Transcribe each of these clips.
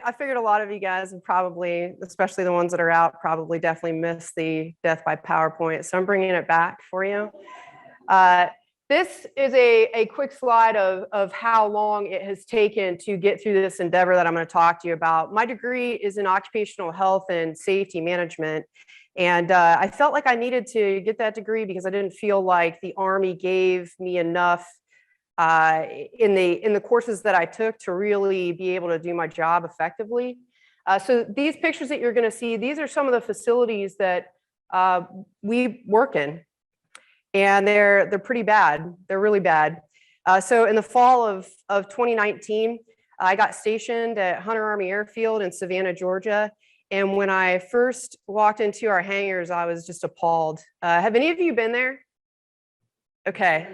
I figured a lot of you guys have probably, especially the ones that are out, probably definitely missed the death by PowerPoint. So I'm bringing it back for you. This is a quick slide of how long it has taken to get through this endeavor that I'm going to talk to you about. My degree is in occupational health and safety management. And I felt like I needed to get that degree because I didn't feel like the Army gave me enough in the courses that I took to really be able to do my job effectively. So these pictures that you're going to see, these are some of the facilities that we work in, and they're pretty bad. They're really bad. So in the fall of 2019, I got stationed at Hunter Army Airfield in Savannah, Georgia. And when I first walked into our hangars, I was just appalled. Have any of you been there? Okay.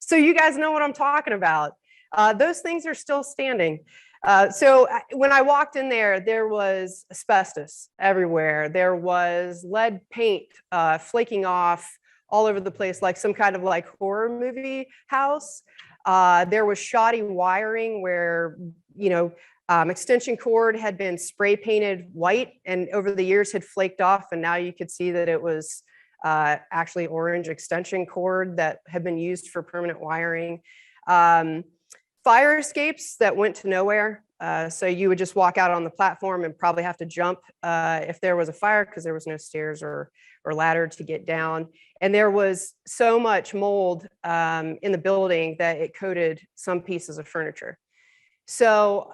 So you guys know what I'm talking about. Those things are still standing. So when I walked in there, there was asbestos everywhere. There was lead paint flaking off all over the place, like some kind of like horror movie house. There was shoddy wiring where, extension cord had been spray painted white and over the years had flaked off. And now you could see that it was actually orange extension cord that had been used for permanent wiring. Fire escapes that went to nowhere. So you would just walk out on the platform and probably have to jump if there was a fire because there was no stairs or ladder to get down. And there was so much mold in the building that it coated some pieces of furniture. So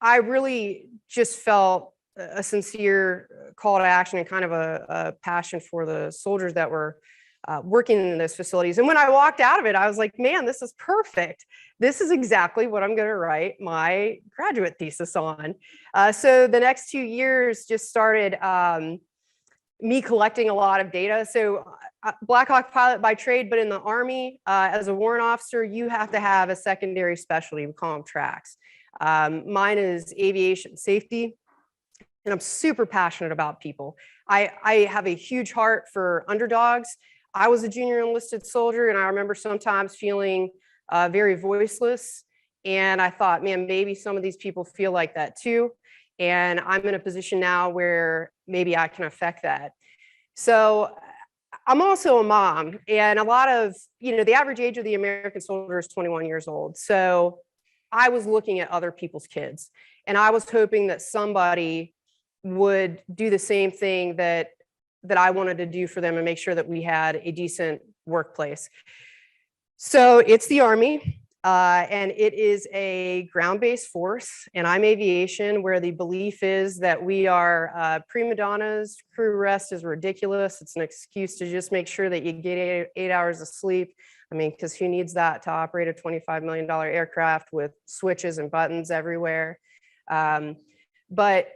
I really just felt a sincere call to action and kind of a passion for the soldiers that were working in those facilities. And when I walked out of it, I was like, man, this is perfect. This is exactly what I'm going to write my graduate thesis on. So the next 2 years just started me collecting a lot of data. So Black Hawk pilot by trade, but in the Army, as a warrant officer, you have to have a secondary specialty. We call them tracks. Mine is aviation safety. And I'm super passionate about people. I have a huge heart for underdogs. I was a junior enlisted soldier, and I remember sometimes feeling very voiceless. And I thought, man, maybe some of these people feel like that too. And I'm in a position now where maybe I can affect that. So I'm also a mom, and a lot of, the average age of the American soldier is 21 years old. So I was looking at other people's kids, and I was hoping that somebody would do the same thing that I wanted to do for them and make sure that we had a decent workplace. So it's the Army, and it is a ground-based force, and I'm aviation, where the belief is that we are prima donnas. Crew rest is ridiculous. It's an excuse to just make sure that you get eight hours of sleep. I mean, because who needs that to operate a $25 million aircraft with switches and buttons everywhere? But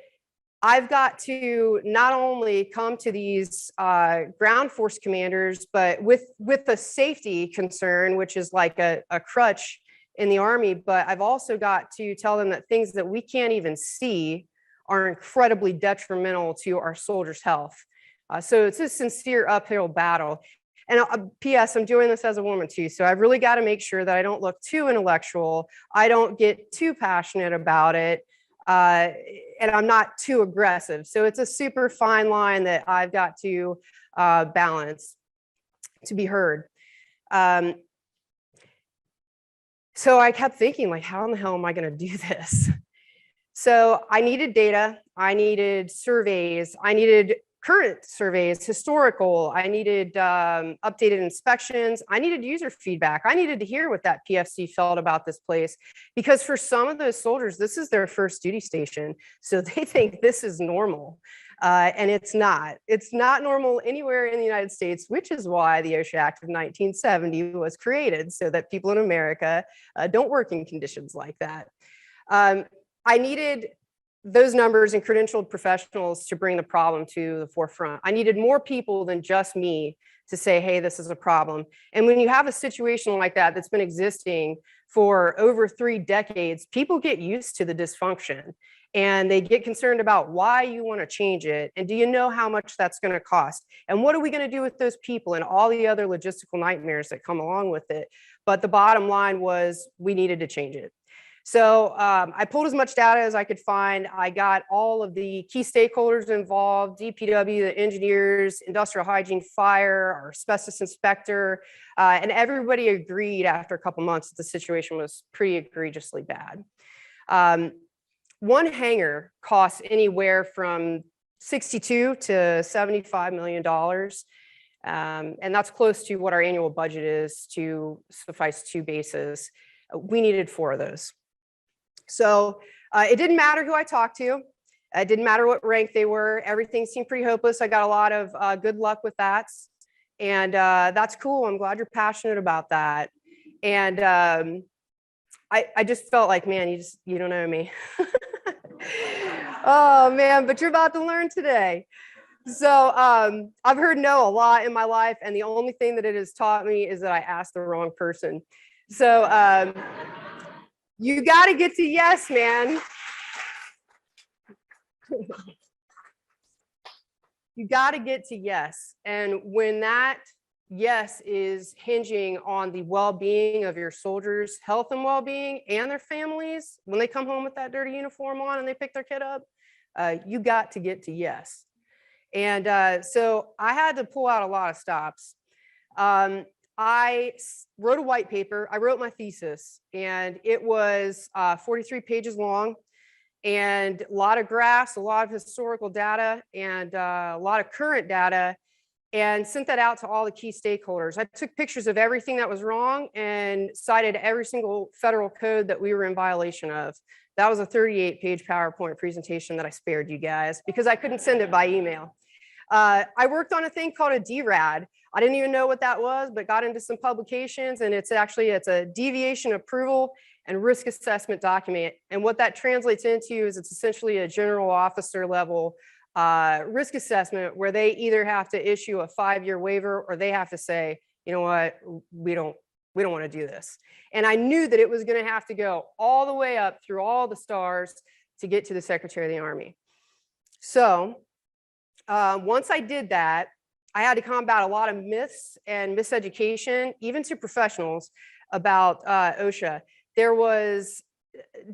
I've got to not only come to these ground force commanders, but with a safety concern, which is like a crutch in the Army, but I've also got to tell them that things that we can't even see are incredibly detrimental to our soldiers' health. So it's a sincere uphill battle. And P.S., I'm doing this as a woman too, so I've really got to make sure that I don't look too intellectual, I don't get too passionate about it, and I'm not too aggressive. So it's a super fine line that I've got to balance to be heard. So I kept thinking, like, how in the hell am I going to do this? So I needed data, I needed surveys, I needed current surveys, historical, I needed updated inspections, I needed user feedback. I needed to hear what that PFC felt about this place, because for some of those soldiers, this is their first duty station. So they think this is normal. And it's not. It's not normal anywhere in the United States, which is why the OSHA Act of 1970 was created, so that people in America don't work in conditions like that. I needed those numbers and credentialed professionals to bring the problem to the forefront. I needed more people than just me to say, hey, this is a problem. And when you have a situation like that that's been existing for over 3 decades, people get used to the dysfunction and they get concerned about why you want to change it. And do you know how much that's going to cost? And what are we going to do with those people and all the other logistical nightmares that come along with it? But the bottom line was we needed to change it. So I pulled as much data as I could find. I got all of the key stakeholders involved, DPW, the engineers, industrial hygiene, fire, our asbestos inspector, and everybody agreed after a couple months that the situation was pretty egregiously bad. One hangar costs anywhere from $62 to $75 million. And that's close to what our annual budget is to suffice 2 bases. We needed 4 of those. So it didn't matter who I talked to. It didn't matter what rank they were. Everything seemed pretty hopeless. I got a lot of good luck with that. And that's cool. I'm glad you're passionate about that. And I just felt like, man, you don't know me. Oh, man, but you're about to learn today. So I've heard no a lot in my life. And the only thing that it has taught me is that I asked the wrong person. So you got to get to yes, man. You got to get to yes. And when that yes is hinging on the well-being of your soldiers' health and well-being and their families, when they come home with that dirty uniform on and they pick their kid up, you got to get to yes. And so I had to pull out a lot of stops. I wrote a white paper. I wrote my thesis, and it was 43 pages long, and a lot of graphs, a lot of historical data, and a lot of current data, and sent that out to all the key stakeholders. I took pictures of everything that was wrong and cited every single federal code that we were in violation of. That was a 38-page PowerPoint presentation that I spared you guys because I couldn't send it by email. I worked on a thing called a DRAD. I didn't even know what that was, but got into some publications, and it's a deviation approval and risk assessment document. And what that translates into is it's essentially a general officer level risk assessment where they either have to issue a 5-year waiver or they have to say, you know what, we don't want to do this. And I knew that it was going to have to go all the way up through all the stars to get to the Secretary of the Army. So once I did that, I had to combat a lot of myths and miseducation, even to professionals, about OSHA. There was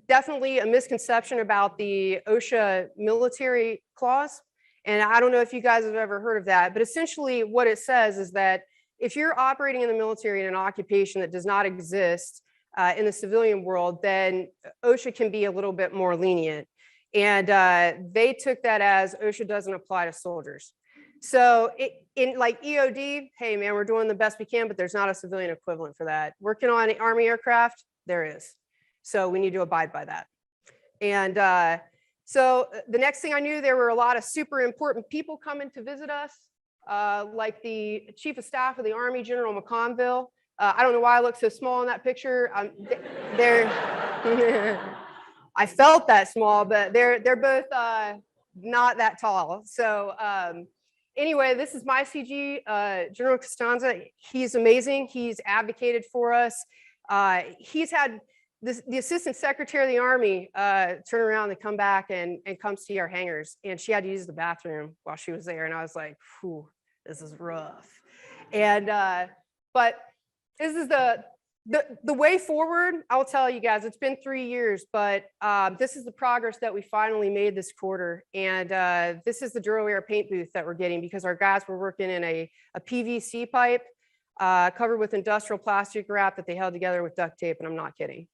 definitely a misconception about the OSHA military clause. And I don't know if you guys have ever heard of that, but essentially what it says is that if you're operating in the military in an occupation that does not exist in the civilian world, then OSHA can be a little bit more lenient. And they took that as OSHA doesn't apply to soldiers. So in like EOD, hey man, we're doing the best we can, but there's not a civilian equivalent for that. Working on Army aircraft, there is. So we need to abide by that. And so the next thing I knew, there were a lot of super important people coming to visit us, like the Chief of Staff of the Army, General McConville. I don't know why I look so small in that picture. They're I felt that small, but they're both not that tall. So anyway, this is my CG, General Costanza. He's amazing. He's advocated for us. He's had the Assistant Secretary of the Army turn around and come back and come see our hangars. And she had to use the bathroom while she was there. And I was like, whew, this is rough. And but this is the way forward. I'll tell you guys, it's been 3 years, but this is the progress that we finally made this quarter. And this is the Duroware paint booth that we're getting because our guys were working in a PVC pipe covered with industrial plastic wrap that they held together with duct tape. And I'm not kidding.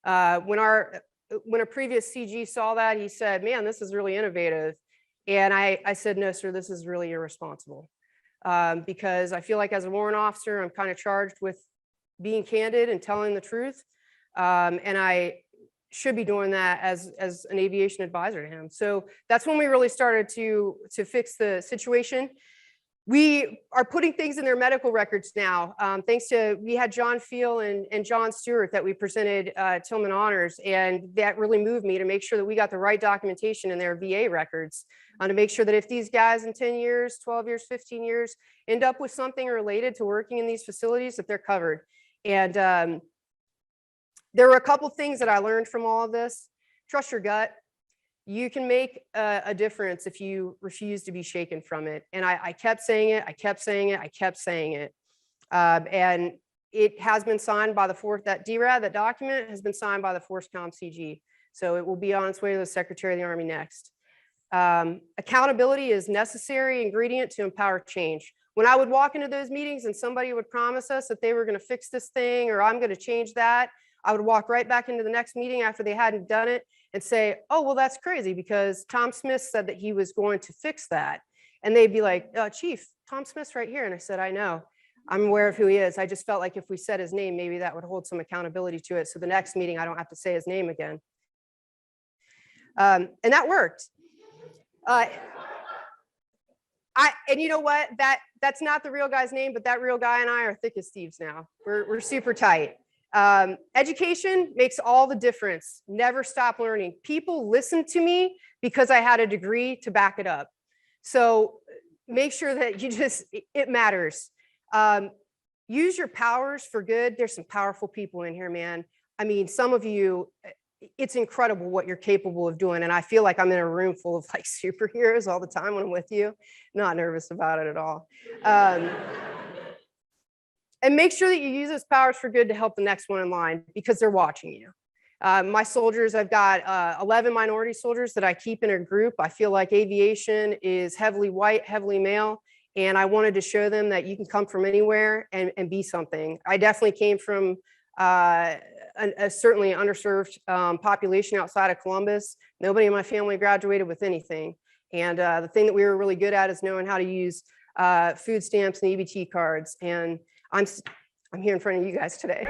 When a previous CG saw that, he said, man, this is really innovative. And I said, no, sir, this is really irresponsible. Because I feel like as a warrant officer, I'm kind of charged with being candid and telling the truth. And I should be doing that as an aviation advisor to him. So that's when we really started to fix the situation. We are putting things in their medical records now. Thanks to, we had John Feel and John Stewart that we presented Tillman honors. And that really moved me to make sure that we got the right documentation in their VA records to make sure that if these guys in 10 years, 12 years, 15 years end up with something related to working in these facilities, that they're covered. And there were a couple things that I learned from all of this. Trust your gut. You can make a difference if you refuse to be shaken from it. And I kept saying it, I kept saying it, I kept saying it. And it has been signed by the Force, that DRAD, that document has been signed by the FORSCOM CG. So it will be on its way to the Secretary of the Army next. Accountability is necessary ingredient to empower change. When I would walk into those meetings and somebody would promise us that they were going to fix this thing or I'm going to change that, I would walk right back into the next meeting after they hadn't done it and say, oh, well, that's crazy because Tom Smith said that he was going to fix that. And they'd be like, Chief, Tom Smith's right here. And I said, I know. I'm aware of who he is. I just felt like if we said his name, maybe that would hold some accountability to it. So the next meeting, I don't have to say his name again. And that worked. And you know what? That's not the real guy's name, but that real guy and I are thick as thieves now. We're super tight. Education makes all the difference. Never stop learning. People listen to me because I had a degree to back it up. So make sure that it matters. Use your powers for good. There's some powerful people in here, man. I mean, some of you, it's incredible what you're capable of doing. And I feel like I'm in a room full of like superheroes all the time when I'm with you. Not nervous about it at all. And make sure that you use those powers for good to help the next one in line because they're watching you. My soldiers, I've got 11 minority soldiers that I keep in a group. I feel like aviation is heavily white, heavily male. And I wanted to show them that you can come from anywhere and be something. I definitely came from certainly underserved population outside of Columbus. Nobody in my family graduated with anything. And the thing that we were really good at is knowing how to use food stamps and EBT cards. And I'm here in front of you guys today.